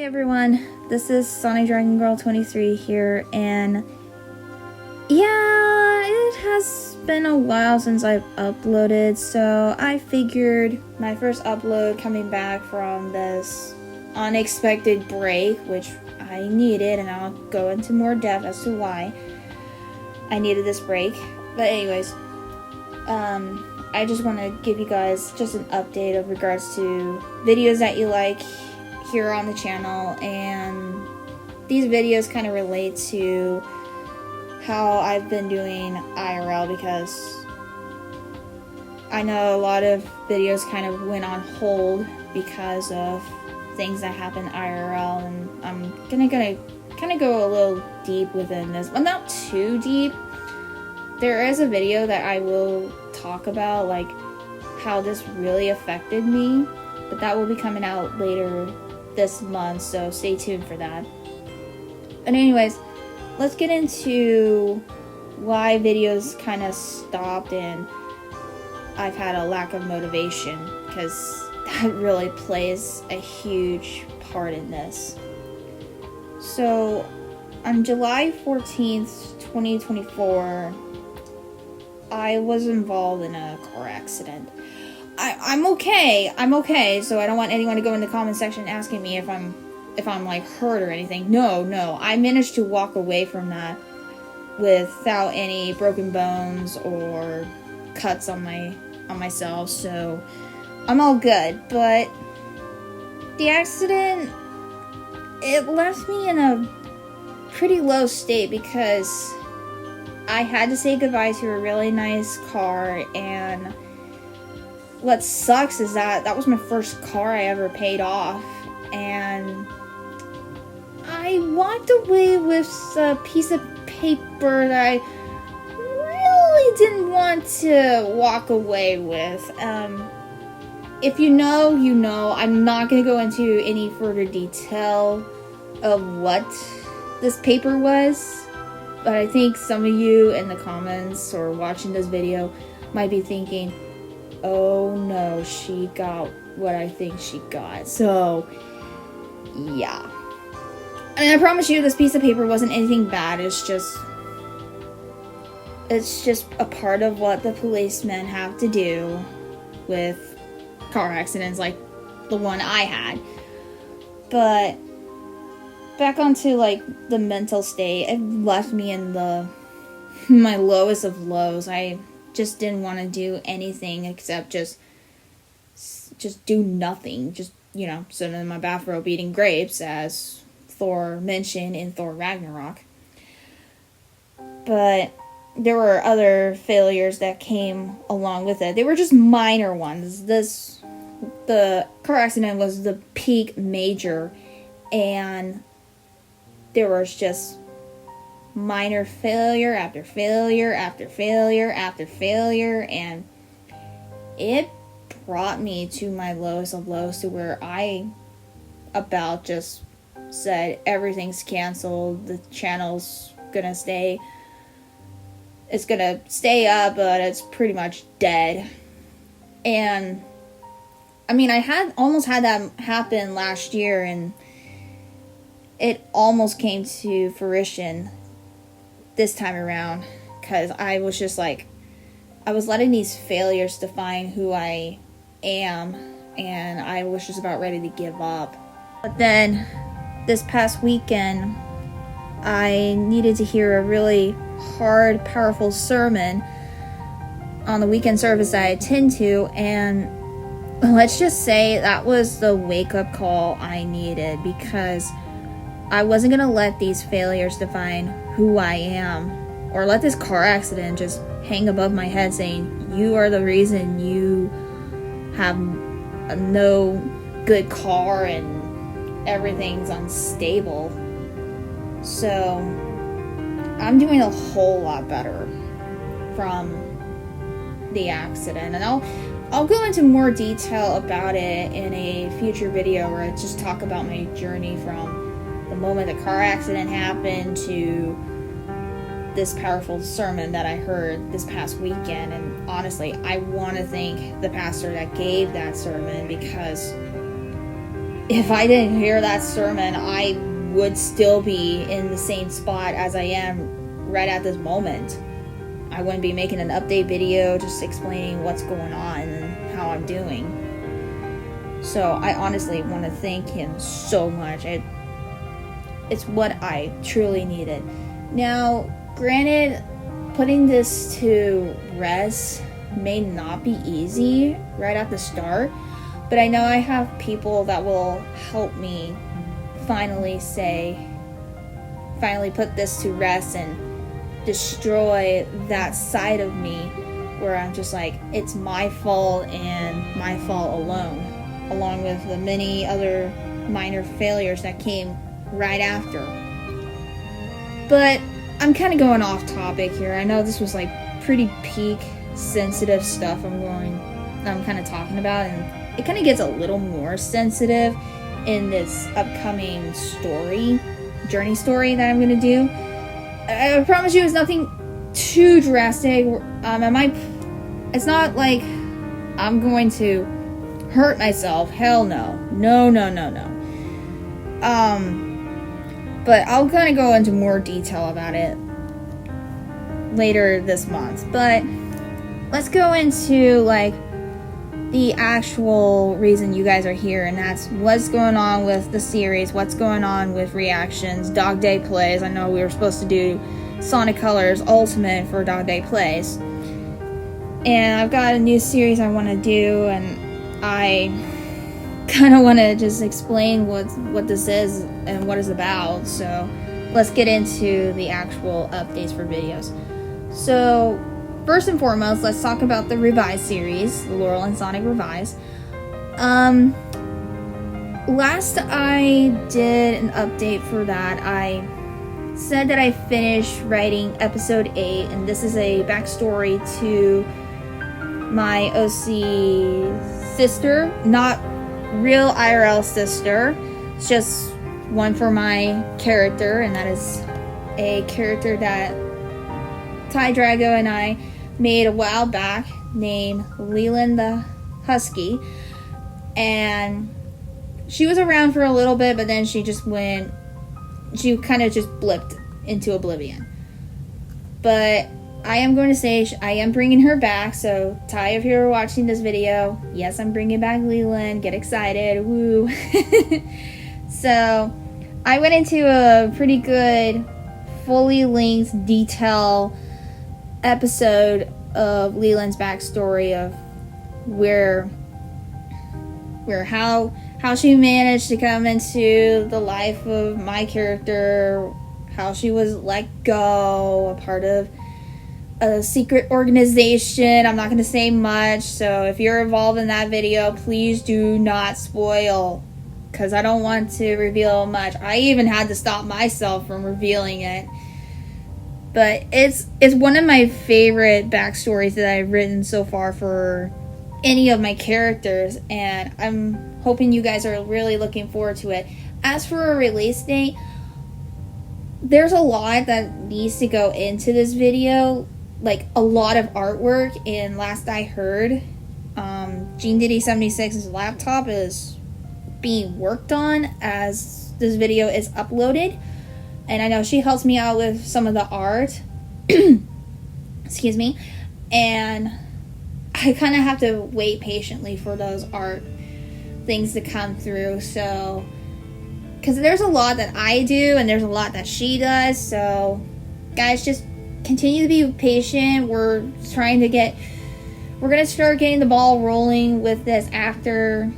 everyone, this is Sonic Dragon Girl 23 here, and yeah, it has been a while since I've uploaded, so I figured my first upload coming back from this unexpected break, which I needed, and I'll go into more depth as to why I needed this break. But anyways, I just want to give you guys just an update of regards to videos that you like here on the channel, and these videos kind of relate to how I've been doing IRL, because I know a lot of videos kind of went on hold because of things that happened IRL, and I'm gonna kind of go a little deep within this, but not too deep. There is a video that I will talk about, like, how this really affected me, but that will be coming out later this month, so stay tuned for that. But anyways, let's get into why videos kind of stopped and I've had a lack of motivation, because that really plays a huge part in this. So on July 14th, 2024, I was involved in a car accident. I'm okay, so I don't want anyone to go in the comment section asking me if I'm like hurt or anything. No, I managed to walk away from that without any broken bones or cuts on myself, so I'm all good. But the accident, it left me in a pretty low state, because I had to say goodbye to a really nice car, and what sucks is that was my first car I ever paid off, and I walked away with a piece of paper that I really didn't want to walk away with. If you know, you know. I'm not going to go into any further detail of what this paper was, but I think some of you in the comments or watching this video might be thinking, oh no, she got what I think she got. So, yeah. I mean, I promise you this piece of paper wasn't anything bad. It's just a part of what the policemen have to do with car accidents like the one I had. But back onto, like, the mental state, it left me in my lowest of lows. I just didn't want to do anything except just do nothing. Just, sit in my bathrobe eating grapes, as Thor mentioned in Thor Ragnarok. But there were other failures that came along with it. They were just minor ones. The car accident was the peak major, and there was just minor failure after failure after failure after failure, and it brought me to my lowest of lows, to where I about just said everything's canceled, the channel's gonna stay up, but it's pretty much dead. And I mean, I almost had that happen last year, and it almost came to fruition this time around, because I was just like, I was letting these failures define who I am, and I was just about ready to give up. But then this past weekend, I needed to hear a really hard, powerful sermon on the weekend service I attend to, and let's just say that was the wake-up call I needed, because I wasn't going to let these failures define who I am, or let this car accident just hang above my head saying, you are the reason you have no good car and everything's unstable. So I'm doing a whole lot better from the accident, and I'll go into more detail about it in a future video, where I just talk about my journey from the moment the car accident happened to this powerful sermon that I heard this past weekend. And honestly, I want to thank the pastor that gave that sermon, because if I didn't hear that sermon, I would still be in the same spot as I am right at this moment. I wouldn't be making an update video just explaining what's going on and how I'm doing. So I honestly want to thank him so much. It's what I truly needed. Now, granted, putting this to rest may not be easy right at the start, but I know I have people that will help me finally put this to rest and destroy that side of me where I'm just like, it's my fault and my fault alone, along with the many other minor failures that came right after. But I'm kind of going off topic here. I know this was like pretty peak sensitive stuff I'm kind of talking about, and it kind of gets a little more sensitive in this upcoming journey story that I'm going to do. I promise you it's nothing too drastic. It's not like I'm going to hurt myself. Hell no. No. But I'll kind of go into more detail about it later this month. But let's go into like the actual reason you guys are here, and that's what's going on with the series, what's going on with reactions, Dog Day Plays. I know we were supposed to do Sonic Colors Ultimate for Dog Day Plays, and I've got a new series I want to do, and I kind of want to just explain what this is and what it's about. So let's get into the actual updates for videos. So first and foremost, let's talk about the Revised series, the Laurel and Sonic Revised. Last I did an update for that, I said that I finished writing episode 8, and this is a backstory to my OC sister, not real IRL sister. It's just one for my character, and that is a character that Ty Drago and I made a while back named Leland the Husky, and she was around for a little bit, but then she kind of just blipped into oblivion. But I am going to say I am bringing her back, so Ty, if you're watching this video, yes, I'm bringing back Leland. Get excited, woo. So I went into a pretty good fully linked detail episode of Leland's backstory of how she managed to come into the life of my character, how she was let go, a part of a secret organization. I'm not going to say much, so if you're involved in that video, please do not spoil, because I don't want to reveal much. I even had to stop myself from revealing it. But it's one of my favorite backstories that I've written so far for any of my characters, and I'm hoping you guys are really looking forward to it. As for a release date, there's a lot that needs to go into this video, like a lot of artwork, and last I heard, Gene Diddy 76's laptop is being worked on as this video is uploaded. And I know she helps me out with some of the art. Excuse me. And I kind of have to wait patiently for those art things to come through. So, because there's a lot that I do and there's a lot that she does. So, guys, just continue to be patient. We're going to start getting the ball rolling with this after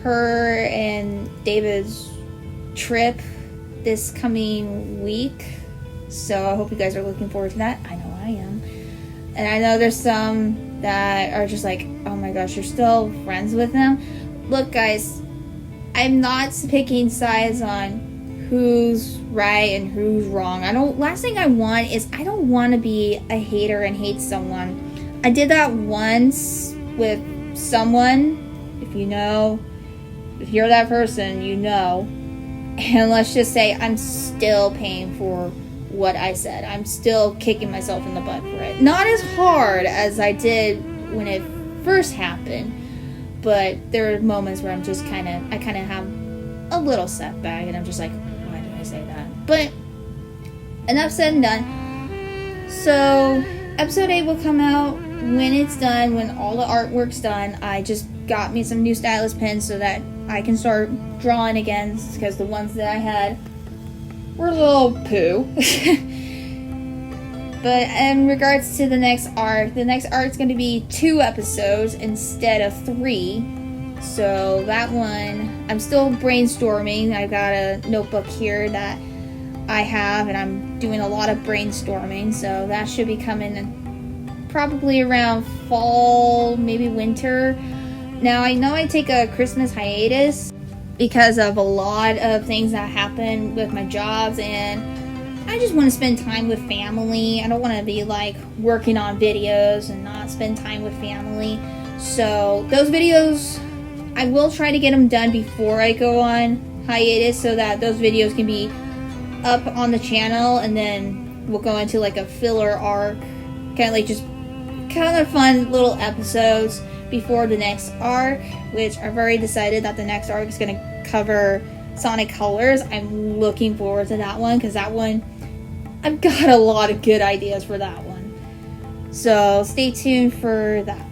her and David's trip this coming week, so I hope you guys are looking forward to that. I know I am, and I know there's some that are just like, oh my gosh, you're still friends with them. Look, guys, I'm not picking sides on who's right and who's wrong. Last thing I want is, I don't want to be a hater and hate someone. I did that once with someone. If you're that person, you know. And let's just say I'm still paying for what I said. I'm still kicking myself in the butt for it. Not as hard as I did when it first happened, but there are moments where I kind of have a little setback, and I'm just like, why did I say that? But enough said and done. So episode 8 will come out when it's done, when all the artwork's done. I just got me some new stylus pens so that I can start drawing again, because the ones that I had were a little poo. But in regards to the next arc's going to be 2 episodes instead of 3. So that one, I'm still brainstorming. I've got a notebook here that I have, and I'm doing a lot of brainstorming. So that should be coming probably around fall, maybe winter. Now, I know I take a Christmas hiatus because of a lot of things that happen with my jobs, and I just want to spend time with family. I don't want to be like working on videos and not spend time with family. So those videos, I will try to get them done before I go on hiatus so that those videos can be up on the channel, and then we'll go into like a filler arc, kind of fun little episodes before the next arc, which I've already decided that the next arc is going to cover Sonic Colors. I'm looking forward to that one, because that one, I've got a lot of good ideas for that one. So stay tuned for that.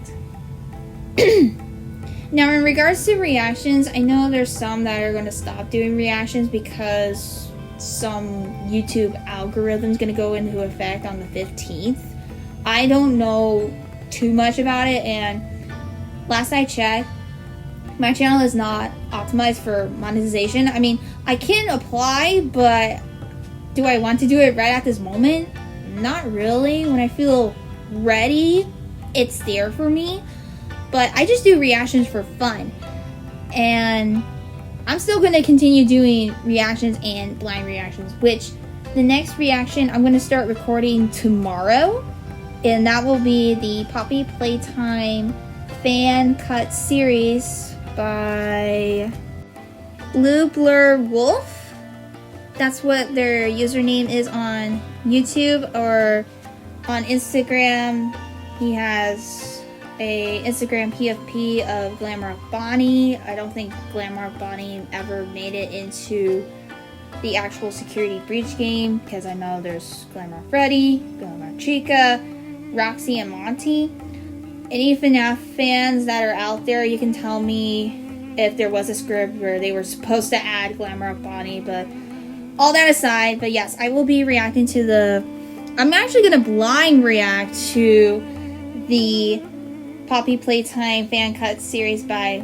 Now, in regards to reactions, I know there's some that are going to stop doing reactions because some YouTube algorithm's going to go into effect on the 15th. I don't know too much about it, and last I checked, my channel is not optimized for monetization. I mean, I can apply, but do I want to do it right at this moment? Not really. When I feel ready, it's there for me. But I just do reactions for fun. And I'm still going to continue doing reactions and blind reactions, which the next reaction I'm going to start recording tomorrow. And that will be the Poppy Playtime fan cut series by Blue Blur Wolf. That's what their username is on YouTube, or on Instagram. He has a Instagram PFP of Glamrock Bonnie. I don't think Glamrock Bonnie ever made it into the actual Security Breach game, because I know there's Glamrock Freddy, Glamrock Chica, Roxy, and Monty. Any FNAF fans that are out there, you can tell me if there was a script where they were supposed to add Glamrock Bonnie, but all that aside, but yes, I will be reacting to I'm actually going to blind react to the Poppy Playtime fan cut series by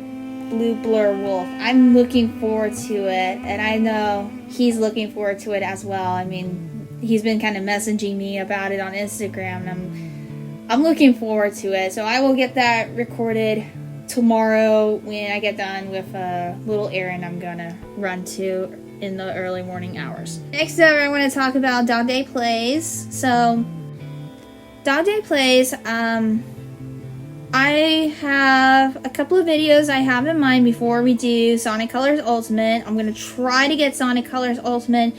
Blue Blur Wolf. I'm looking forward to it, and I know he's looking forward to it as well. I mean, he's been kind of messaging me about it on Instagram, and I'm looking forward to it. So I will get that recorded tomorrow when I get done with a little errand I'm gonna run to in the early morning hours. Next up, I want to talk about Dog Day Plays. So, Dog Day Plays, I have a couple of videos I have in mind before we do Sonic Colors Ultimate. I'm going to try to get Sonic Colors Ultimate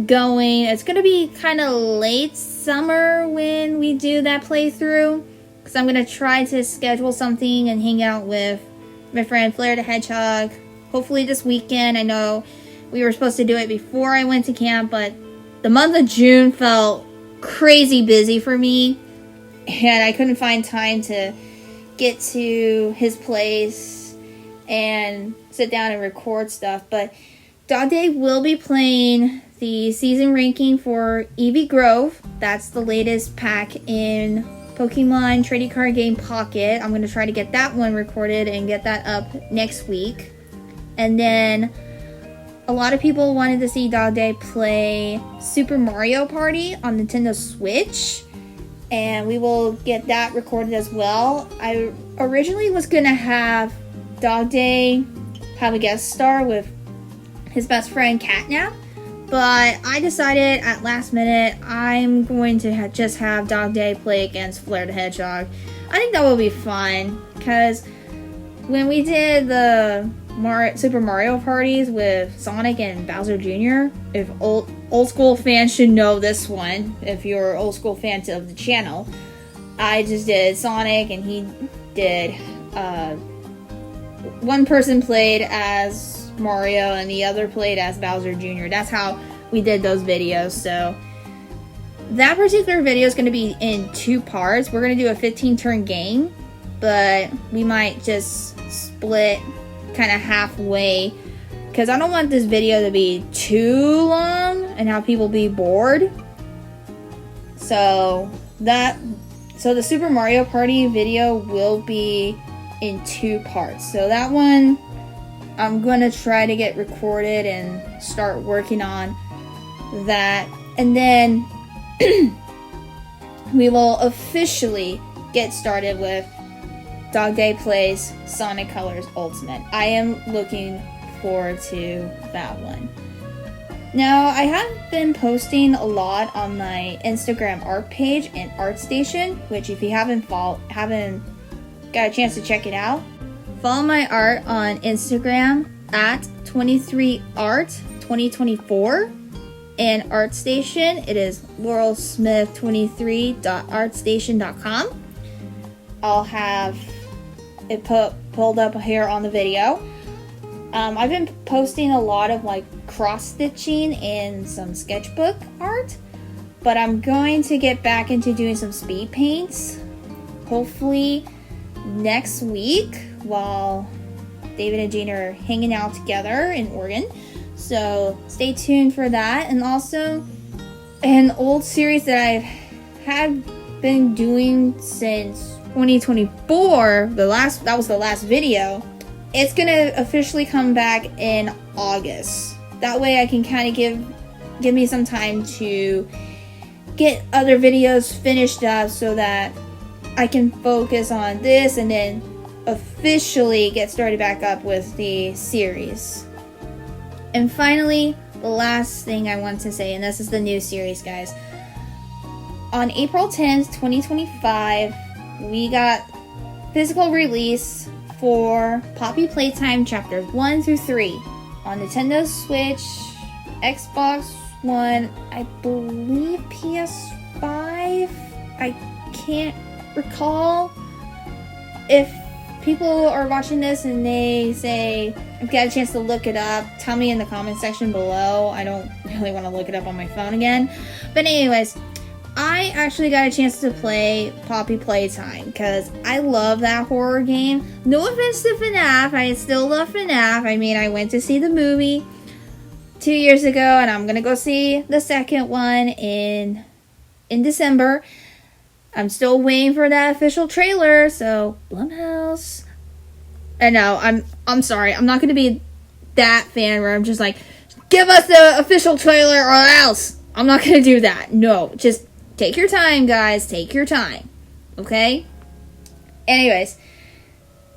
going. It's going to be kind of late summer when we do that playthrough, because I'm going to try to schedule something and hang out with my friend Flair the Hedgehog, hopefully this weekend. I know we were supposed to do it before I went to camp, but the month of June felt crazy busy for me, and I couldn't find time to get to his place and sit down and record stuff. But Dog Day will be playing the season ranking for Eevee Grove. That's the latest pack in Pokemon Trading Card Game Pocket. I'm going to try to get that one recorded and get that up next week. And then a lot of people wanted to see Dog Day play Super Mario Party on Nintendo Switch, and we will get that recorded as well. I originally was going to have Dog Day have a guest star with his best friend Catnap, but I decided at last minute I'm going to just have Dog Day play against Flair the Hedgehog. I think that will be fun, because when we did the Super Mario parties with Sonic and Bowser Jr., if old school fans should know this one, if you're old school fans of the channel, I just did Sonic and he did one person played as Mario and the other played as Bowser Jr. That's how we did those videos. So that particular video is going to be in 2 parts. We're going to do a 15-turn game, but we might just split kind of halfway, because I don't want this video to be too long and have people be bored. So the Super Mario Party video will be in 2 parts. So that one I'm gonna try to get recorded and start working on that, and then we will officially get started with Dog Day Plays Sonic Colors Ultimate. I am looking forward to that one. Now, I have been posting a lot on my Instagram art page and ArtStation, which if you haven't got a chance to check it out, follow my art on Instagram at 23art2024, and ArtStation, it is laurelsmith23.artstation.com. I'll have it pulled up here on the video. I've been posting a lot of like cross-stitching and some sketchbook art, but I'm going to get back into doing some speed paints hopefully next week while David and Jane are hanging out together in Oregon. So stay tuned for that. And also an old series that I've had been doing since 2024, that was the last video. It's gonna officially come back in August. That way I can kind of give me some time to get other videos finished up so that I can focus on this and then officially get started back up with the series. And finally, the last thing I want to say, and this is the new series, guys. On April 10th, 2025, we got physical release for Poppy Playtime Chapters 1 through 3 on Nintendo Switch, Xbox One, I believe PS5. I can't recall. If people are watching this and they say, I've got a chance to look it up, tell me in the comment section below. I don't really want to look it up on my phone again. But anyways, I actually got a chance to play Poppy Playtime because I love that horror game. No offense to FNAF, I still love FNAF. I mean, I went to see the movie 2 years ago, and I'm gonna go see the second one in December. I'm still waiting for that official trailer, so Blumhouse. I know, I'm sorry, I'm not gonna be that fan where I'm just like, give us the official trailer or else. I'm not gonna do that. No, just take your time, guys. Take your time. Okay? Anyways.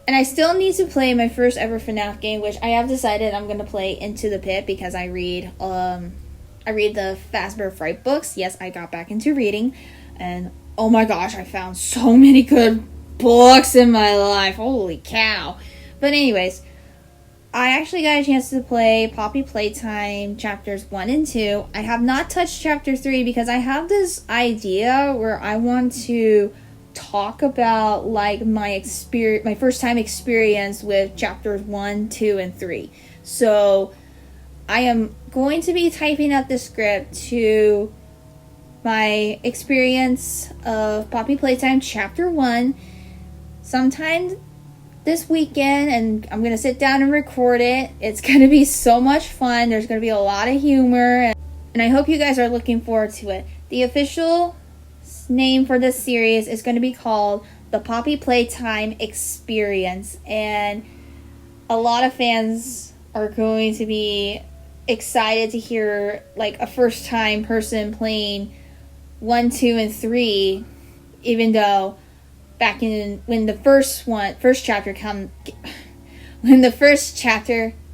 And I still need to play my first ever FNAF game, which I have decided I'm going to play Into the Pit because I read the Fazbear Fright books. Yes, I got back into reading. And oh my gosh, I found so many good books in my life. Holy cow. But anyways, I actually got a chance to play Poppy Playtime Chapters 1 and 2. I have not touched Chapter 3 because I have this idea where I want to talk about like my first time experience with Chapters 1, 2, and 3. So I am going to be typing up the script to my experience of Poppy Playtime Chapter 1 sometime this weekend, and I'm gonna sit down and record it. It's gonna be so much fun. There's gonna be a lot of humor, and I hope you guys are looking forward to it. The official name for this series is going to be called the Poppy Playtime Experience, and a lot of fans are going to be excited to hear like a first time person playing 1, 2, and 3, even though back when the first chapter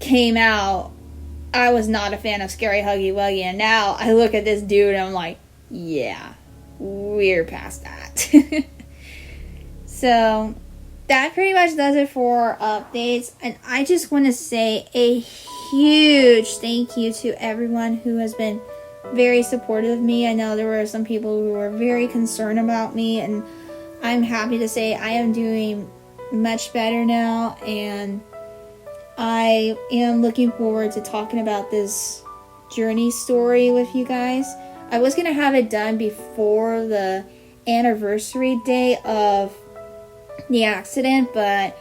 came out, I was not a fan of Scary Huggy Wuggy, and now I look at this dude and I'm like, yeah, we're past that. So that pretty much does it for updates, and I just want to say a huge thank you to everyone who has been very supportive of me. I know there were some people who were very concerned about me, and I'm happy to say I am doing much better now, and I am looking forward to talking about this journey story with you guys. I was going to have it done before the anniversary day of the accident, but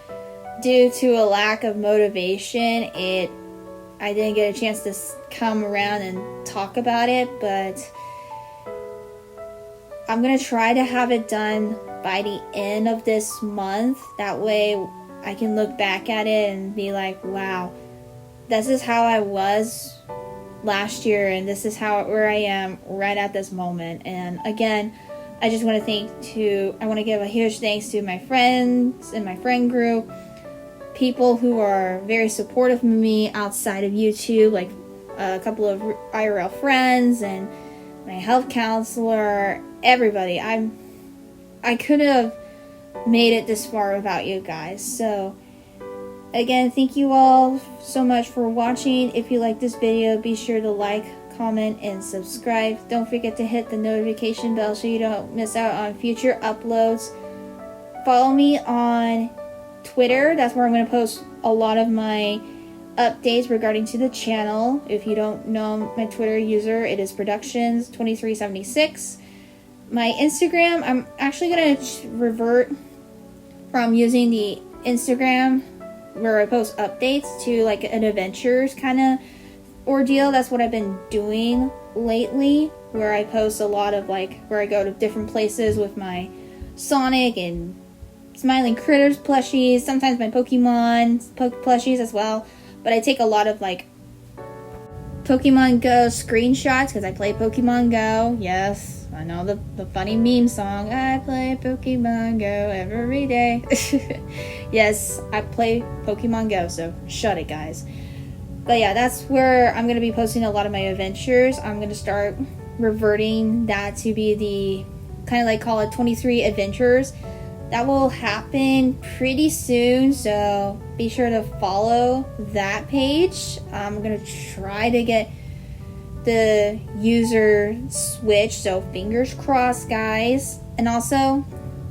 due to a lack of motivation, I didn't get a chance to come around and talk about it, but I'm going to try to have it done by the end of this month. That way I can look back at it and be like, wow, this is how I was last year, and this is where I am right at this moment. And again, I just want to give a huge thanks to my friends and my friend group, people who are very supportive of me outside of YouTube, like a couple of IRL friends and my health counselor, everybody. I couldn't have made it this far without you guys. So again, thank you all so much for watching. If you like this video, be sure to like, comment, and subscribe. Don't forget to hit the notification bell so you don't miss out on future uploads. Follow me on Twitter. That's where I'm going to post a lot of my updates regarding to the channel. If you don't know my Twitter user, it is Productions2376. My Instagram, I'm actually going to revert from using the Instagram where I post updates to like an adventures kind of ordeal. That's what I've been doing lately, where I post a lot of like where I go to different places with my Sonic and Smiling Critters plushies, sometimes my Pokemon plushies as well. But I take a lot of like Pokemon Go screenshots because I play Pokemon Go. Yes, I know the funny meme song, I play Pokemon Go every day. Yes, I play Pokemon Go, so shut it, guys. But yeah, that's where I'm going to be posting a lot of my adventures. I'm going to start reverting that to be the kind of like call it 23 adventures. That will happen pretty soon, so be sure to follow that page. I'm going to try to get the user switch, so fingers crossed, guys. And also,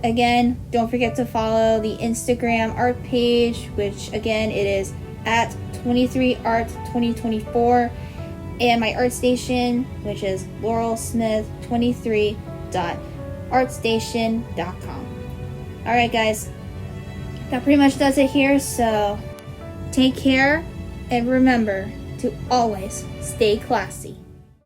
again, don't forget to follow the Instagram art page, which again, it is at 23art2024, and my art station, which is laurelsmith23.artstation.com. Alright guys, that pretty much does it here, so take care, and remember to always stay classy.